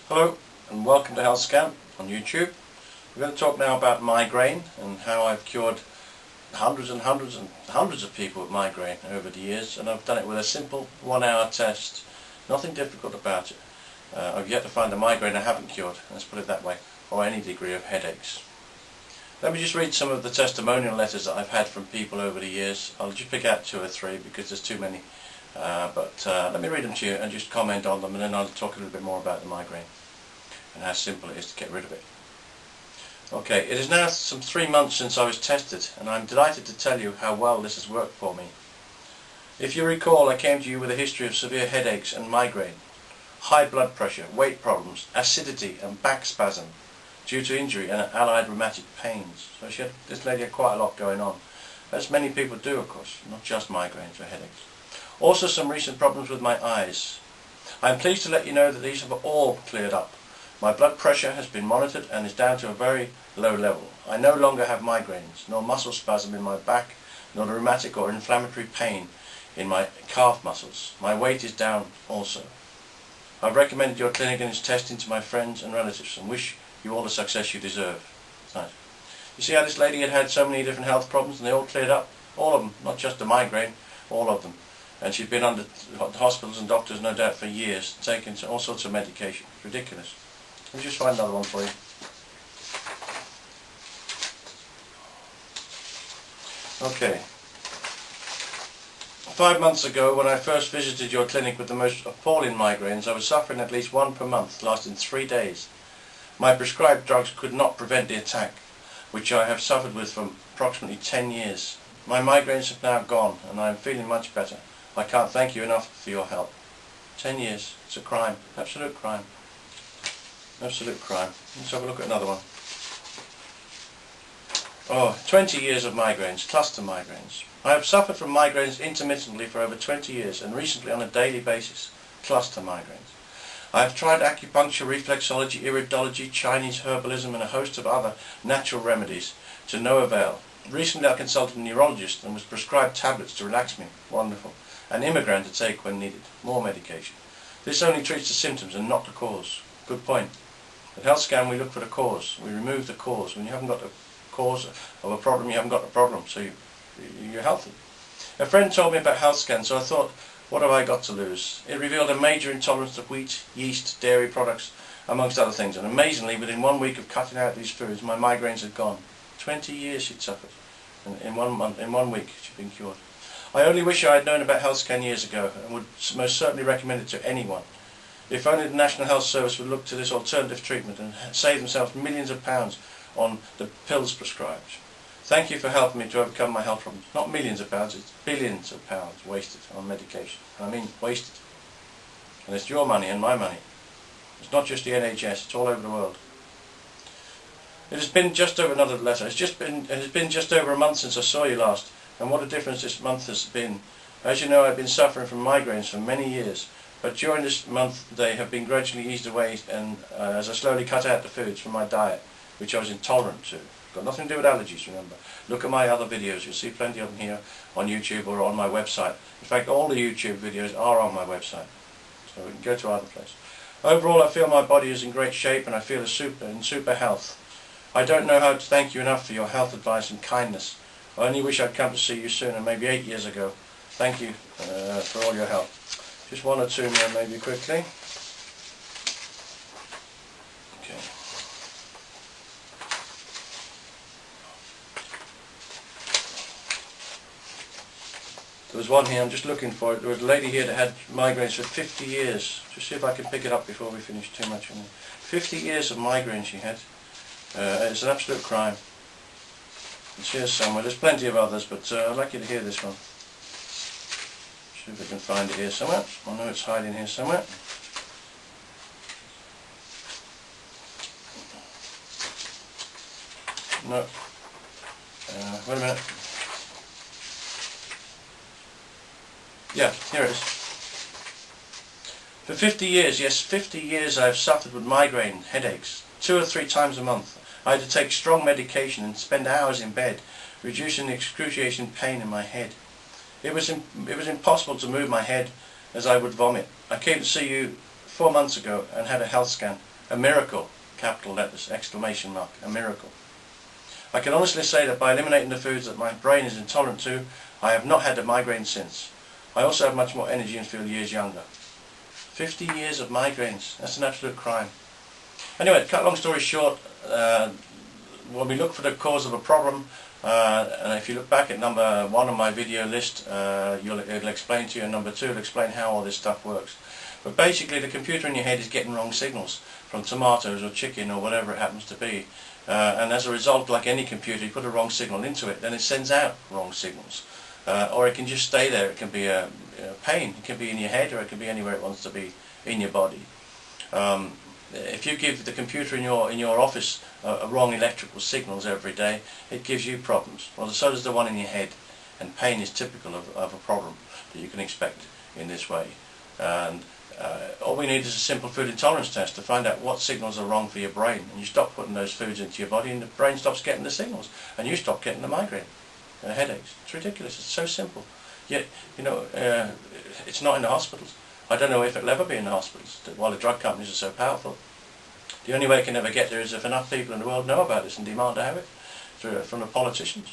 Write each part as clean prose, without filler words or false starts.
Hello and welcome to Health Scan on YouTube. We're going to talk now about migraine and how I've cured hundreds and hundreds and hundreds of people with migraine over the years, and I've done it with a simple 1-hour test. Nothing difficult about it. I've yet to find a migraine I haven't cured, let's put it that way, or any degree of headaches. Let me just read some of the testimonial letters that I've had from people over the years. I'll just pick out 2 or 3 because there's too many. But let me read them to you and just comment on them, and then I'll talk a little bit more about the migraine and how simple it is to get rid of it. Okay, it is now some 3 months since I was tested, and I'm delighted to tell you how well this has worked for me. If you recall, I came to you with a history of severe headaches and migraine, high blood pressure, weight problems, acidity and back spasm due to injury and allied rheumatic pains. So this lady had quite a lot going on, as many people do of course, not just migraines or headaches. Also some recent problems with my eyes. I am pleased to let you know that these have all cleared up. My blood pressure has been monitored and is down to a very low level. I no longer have migraines, nor muscle spasm in my back, nor the rheumatic or inflammatory pain in my calf muscles. My weight is down also. I've recommended your clinic and its testing to my friends and relatives and wish you all the success you deserve. Right. You see how this lady had had so many different health problems and they all cleared up? All of them, not just the migraine, all of them. And she'd been under hospitals and doctors no doubt for years, taking all sorts of medication. It's ridiculous. Let me just find another one for you. Okay. 5 months ago, when I first visited your clinic with the most appalling migraines, I was suffering at least 1 per month, lasting 3 days. My prescribed drugs could not prevent the attack, which I have suffered with for approximately 10 years. My migraines have now gone, and I am feeling much better. I can't thank you enough for your help. 10 years. It's a crime. Absolute crime. Absolute crime. Let's have a look at another one. 20 years of migraines, cluster migraines. I have suffered from migraines intermittently for over 20 years and recently on a daily basis, cluster migraines. I have tried acupuncture, reflexology, iridology, Chinese herbalism and a host of other natural remedies to no avail. Recently I consulted a neurologist and was prescribed tablets to relax me. Wonderful. An Migraine to take when needed. More medication. This only treats the symptoms and not the cause. Good point. At Health Scan we look for the cause. We remove the cause. When you haven't got the cause of a problem, you haven't got the problem, so you're healthy. A friend told me about Health Scan, so I thought, what have I got to lose? It revealed a major intolerance to wheat, yeast, dairy products, amongst other things, and amazingly, within 1 week of cutting out these foods, my migraines had gone. 20 years she'd suffered, and in 1 week she'd been cured. I only wish I had known about Health Scan years ago, and would most certainly recommend it to anyone. If only the National Health Service would look to this alternative treatment and save themselves millions of pounds on the pills prescribed. Thank you for helping me to overcome my health problems. Not millions of pounds, it's billions of pounds wasted on medication. I mean wasted. And it's your money and my money. It's not just the NHS, it's all over the world. It has been just over another letter. It has been just over a month since I saw you last, and what a difference this month has been. As you know, I've been suffering from migraines for many years, but during this month they have been gradually eased away, and as I slowly cut out the foods from my diet, which I was intolerant to. Got nothing to do with allergies, remember. Look at my other videos, you'll see plenty of them here on YouTube or on my website. In fact, all the YouTube videos are on my website, so we can go to either place. Overall, I feel my body is in great shape and I feel in super health. I don't know how to thank you enough for your health advice and kindness. I only wish I'd come to see you sooner, maybe 8 years ago. Thank you for all your help. Just 1 or 2 more maybe quickly. Okay. There was one here, I'm just looking for it. There was a lady here that had migraines for 50 years. Just see if I can pick it up before we finish too much on it. 50 years of migraine she had. It's an absolute crime. It's here somewhere. There's plenty of others, but I'd like you to hear this one. See if we can find it here somewhere. I know it's hiding here somewhere. No. Wait a minute. Yeah, here it is. For 50 years, yes, 50 years I have suffered with migraine headaches, 2 or 3 times a month. I had to take strong medication and spend hours in bed, reducing the excruciating pain in my head. It was impossible to move my head as I would vomit. I came to see you 4 months ago and had a health scan. A miracle, capital letters, exclamation mark, a miracle. I can honestly say that by eliminating the foods that my brain is intolerant to, I have not had a migraine since. I also have much more energy and feel years younger. 50 years of migraines, that's an absolute crime. Anyway, to cut a long story short, when we look for the cause of a problem, and if you look back at number 1 on my video list, it'll explain to you, and number 2 will explain how all this stuff works. But basically the computer in your head is getting wrong signals from tomatoes or chicken or whatever it happens to be. And as a result, like any computer, you put a wrong signal into it, then it sends out wrong signals. Or it can just stay there. It can be a pain. It can be in your head, or it can be anywhere it wants to be in your body. If you give the computer in your office wrong electrical signals every day, it gives you problems. Well, so does the one in your head. And pain is typical of a problem that you can expect in this way. And all we need is a simple food intolerance test to find out what signals are wrong for your brain, and you stop putting those foods into your body and the brain stops getting the signals, and you stop getting the migraine and the headaches. It's ridiculous. It's so simple. Yet, you know, it's not in the hospitals. I don't know if it'll ever be in the hospitals while the drug companies are so powerful. The only way it can ever get there is if enough people in the world know about this and demand to have it from the politicians.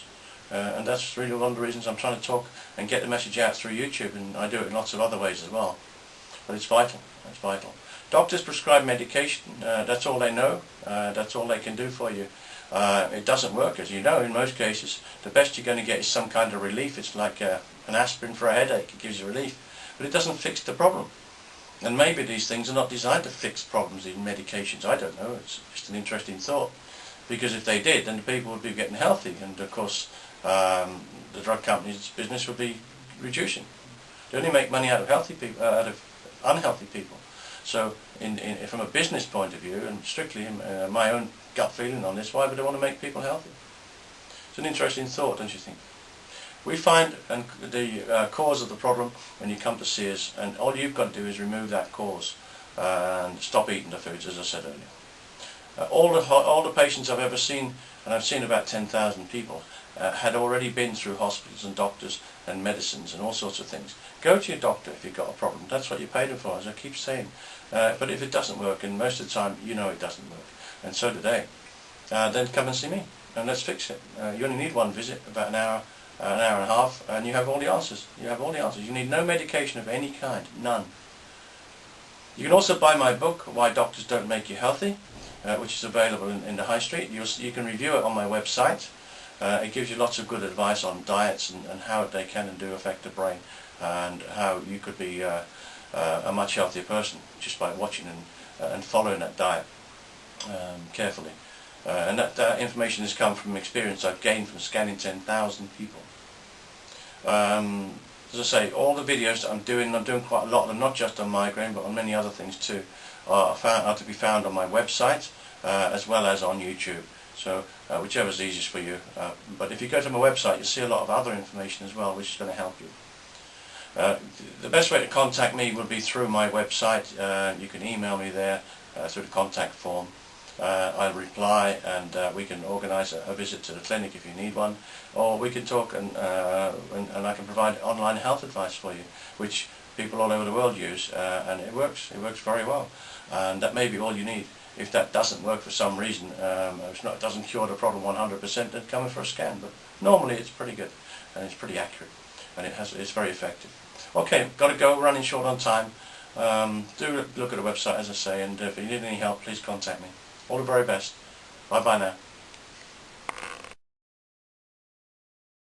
And that's really one of the reasons I'm trying to talk and get the message out through YouTube, and I do it in lots of other ways as well. But it's vital. It's vital. Doctors prescribe medication. That's all they know. That's all they can do for you. It doesn't work, as you know, in most cases. The best you're going to get is some kind of relief. It's like an aspirin for a headache. It gives you relief. But it doesn't fix the problem. And maybe these things are not designed to fix problems in medications. I don't know. It's just an interesting thought. Because if they did, then the people would be getting healthy. And of course, the drug companies' business would be reducing. They only make money out of healthy people, out of unhealthy people. So from a business point of view, and strictly my own gut feeling on this, why would they want to make people healthy? It's an interesting thought, don't you think? We find the cause of the problem when you come to see us, and all you've got to do is remove that cause and stop eating the foods, as I said earlier. All the patients I've ever seen, and I've seen about 10,000 people, had already been through hospitals and doctors and medicines and all sorts of things. Go to your doctor if you've got a problem. That's what you paid him for, as I keep saying. But if it doesn't work, and most of the time you know it doesn't work, and so do they, then come and see me and let's fix it. You only need one visit, about an hour and a half, and you have all the answers. You have all the answers. You need no medication of any kind, none. You can also buy my book, Why Doctors Don't Make You Healthy, which is available in the high street. You can review it on my website. It gives you lots of good advice on diets and how they can and do affect the brain, and how you could be a much healthier person just by watching and following that diet carefully. And that information has come from experience I've gained from scanning 10,000 people. As I say, all the videos that I'm doing quite a lot of them, not just on migraine but on many other things too, are to be found on my website as well as on YouTube. So whichever is easiest for you. But if you go to my website, you'll see a lot of other information as well, which is going to help you. The best way to contact me will be through my website. You can email me there through the contact form. I'll reply, and we can organise a visit to the clinic if you need one, or we can talk and I can provide online health advice for you, which people all over the world use, and it works very well, and that may be all you need. If that doesn't work for some reason, it doesn't cure the problem 100%, then come in for a scan, but normally it's pretty good and it's pretty accurate, and it's very effective. Okay, got to go, running short on time. Do look at the website, as I say, and if you need any help, please contact me. All the very best. Bye bye now.